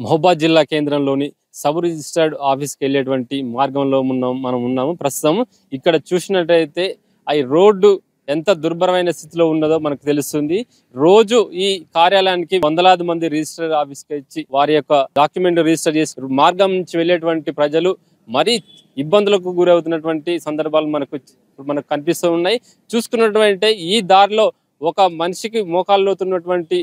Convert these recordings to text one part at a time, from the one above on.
మహబూబాద్ జిల్లా కేంద్రంలోని sub registered ఆఫీస్కి వెళ్ళేటువంటి మార్గంలో మనం ఉన్నాము. ప్రస్తుతం ఇక్కడ చూసినట్టయితే ఈ రోడ్డు ఎంత దుర్భరమైన స్థితిలో ఉన్నదో మనకు తెలుస్తుంది. రోజు ఈ కార్యాలయానికి వందలాది మంది రిజిస్టర్ ఆఫీస్కి ఇచ్చి వారి యొక్క డాక్యుమెంట్ రిజిస్టర్ చేసి మార్గం నుంచి వెళ్ళేటువంటి ప్రజలు మరీ ఇబ్బందులకు గురవుతున్నటువంటి సందర్భాలు మనకు కనిపిస్తూ ఉన్నాయి. చూసుకున్నటువంటి ఈ దారిలో ఒక మనిషికి మోకాలు లోతున్నటువంటి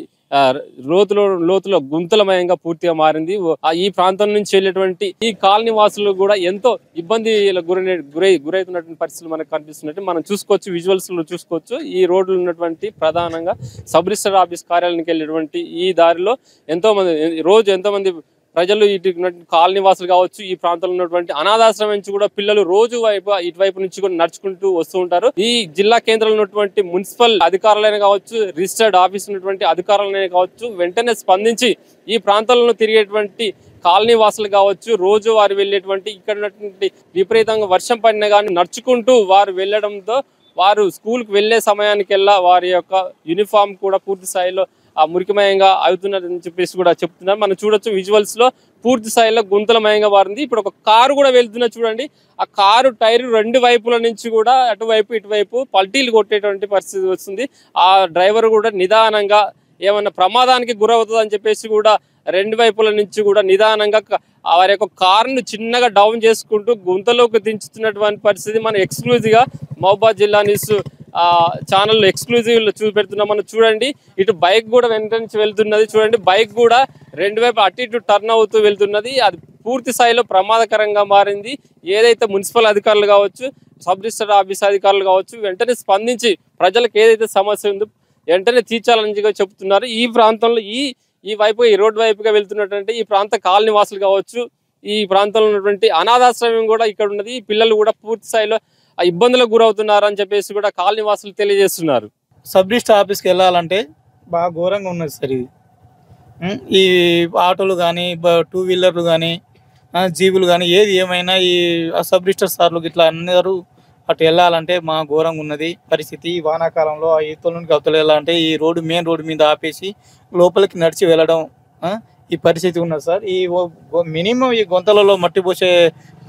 లోతులో గుంతలమయంగా పూర్తిగా మారింది. ఈ ప్రాంతం నుంచి వెళ్ళేటువంటి ఈ కాలనీ వాసులు కూడా ఎంతో ఇబ్బంది గురైతున్నటువంటి పరిస్థితులు మనకు కనిపిస్తున్నట్టు మనం చూసుకోవచ్చు. విజువల్స్ లో చూసుకోవచ్చు. ఈ రోడ్లు ఉన్నటువంటి ప్రధానంగా సబ్ రిజిస్టర్ ఆఫీస్ కార్యాలయానికి వెళ్ళేటువంటి ఈ దారిలో ఎంతో మంది ప్రజలు కాలనీ వాసులు కావచ్చు, ఈ ప్రాంతంలో ఉన్నటువంటి అనాథాశ్రమం నుంచి కూడా పిల్లలు రోజు ఇటువైపు నుంచి కూడా నడుచుకుంటూ వస్తూ ఉంటారు. ఈ జిల్లా కేంద్రంలో ఉన్నటువంటి మున్సిపల్ అధికారులైనా కావచ్చు, రిజిస్టర్డ్ ఆఫీస్ ఉన్నటువంటి అధికారులైనా కావచ్చు, వెంటనే స్పందించి ఈ ప్రాంతాలను తిరిగేటువంటి కాలనీ వాసులు కావచ్చు, రోజు వారు వెళ్ళేటువంటి ఇక్కడ ఉన్నటువంటి విపరీతంగా వర్షం పడినా కానీ నడుచుకుంటూ వారు వెళ్ళడంతో వారు స్కూల్కి వెళ్లే సమయానికెల్లా వారి యొక్క యూనిఫామ్ కూడా పూర్తి స్థాయిలో మురికిమయంగా అవుతున్నదని చెప్పేసి కూడా చెప్తున్నారు. మనం చూడొచ్చు విజువల్స్ లో పూర్తి స్థాయిలో గుంతలమయంగా మారింది. ఇప్పుడు ఒక కారు కూడా వెళ్తున్నా చూడండి. ఆ కారు టైర్ రెండు వైపుల నుంచి కూడా అటువైపు ఇటువైపు పల్టీలు కొట్టేటువంటి పరిస్థితి వస్తుంది. ఆ డ్రైవర్ కూడా నిదానంగా ఏమన్నా ప్రమాదానికి గురవుతుంది అని చెప్పేసి కూడా రెండు వైపుల నుంచి కూడా నిదానంగా వారి యొక్క కారును చిన్నగా డౌన్ చేసుకుంటూ గుంతలోకి దించుతున్నటువంటి పరిస్థితి మనం ఎక్స్క్లూజివ్గా మహబూబాద్ జిల్లా న్యూస్ ఛానల్ ఎక్స్క్లూజివ్ చూపెడుతున్నాం. మనం చూడండి, ఇటు బైక్ కూడా వెంట నుంచి వెళ్తున్నది. చూడండి, బైక్ కూడా రెండు వైపు అటు ఇటు టర్న్ అవుతూ వెళ్తున్నది. అది పూర్తి స్థాయిలో ప్రమాదకరంగా మారింది. ఏదైతే మున్సిపల్ అధికారులు కావచ్చు, సబ్ రిజిస్టర్ ఆఫీస్ అధికారులు కావచ్చు, వెంటనే స్పందించి ప్రజలకు ఏదైతే సమస్య ఉందో వెంటనే తీర్చాలని చెప్తున్నారు. ఈ ప్రాంతంలో ఈ రోడ్డు వైపుగా వెళ్తున్నటువంటి ఈ ప్రాంత కాలనీ వాసులు కావచ్చు, ఈ ప్రాంతంలో ఉన్నటువంటి అనాథాశ్రమం కూడా ఇక్కడ ఉన్నది. ఈ పిల్లలు కూడా పూర్తి స్థాయిలో ఇబ్బందులకు గురవుతున్నారు అని చెప్పేసి కూడా కాలనీ వాసులు తెలియజేస్తున్నారు. సబ్ రిజిస్టర్ ఆఫీస్కి వెళ్ళాలంటే బాగా ఘోరంగా ఉన్నది సార్. ఇది ఈ ఆటోలు కానీ, టూ వీలర్లు కానీ, జీబులు కానీ ఏది ఏమైనా ఈ సబ్ రిజిస్టర్ సార్లు ఇట్లా అందరూ అటు వెళ్ళాలంటే మా ఘోరంగా ఉన్నది పరిస్థితి. వానాకాలంలో ఆ ఈతల నుండి అవతల వెళ్ళాలంటే ఈ మెయిన్ రోడ్డు మీద ఆపేసి లోపలికి నడిచి వెళ్ళడం ఈ పరిస్థితి ఉన్నది సార్. ఈ మినిమం ఈ గొంతలలో మట్టి పోసే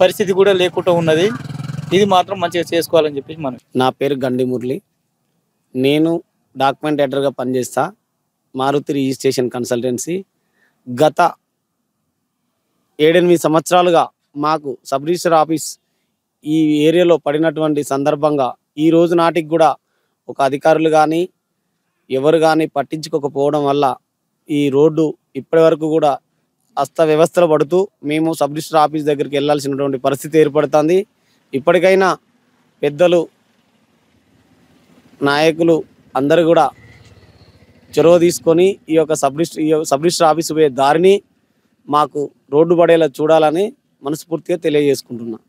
పరిస్థితి కూడా లేకుండా ఉన్నది. ఇది మాత్రం మంచిగా చేసుకోవాలని చెప్పేసి నా పేరు గండి మురళి. నేను డాక్యుమెంట్ ఎడిటర్గా పనిచేస్తా, మారుతి రిజిస్ట్రేషన్ కన్సల్టెన్సీ. గత 7-8 సంవత్సరాలుగా మాకు సబ్ రిజిస్టర్ ఆఫీస్ ఈ ఏరియాలో పడినటువంటి సందర్భంగా ఈ రోజు నాటికి కూడా ఒక అధికారులు కానీ ఎవరు కానీ పట్టించుకోకపోవడం వల్ల ఈ రోడ్డు ఇప్పటి వరకు కూడా అస్తవ్యవస్థలో పడుతూ మేము సబ్ రిజిస్టర్ ఆఫీస్ దగ్గరికి వెళ్ళాల్సినటువంటి పరిస్థితి ఏర్పడుతుంది. ఇప్పటికైనా పెద్దలు, నాయకులు అందరూ కూడా చొరవ తీసుకొని ఈ యొక్క సబ్ రిజిస్టర్ ఆఫీసు పోయే దారిని మాకు రోడ్డు పడేలా చూడాలని మనస్ఫూర్తిగా తెలియజేసుకుంటున్నాం.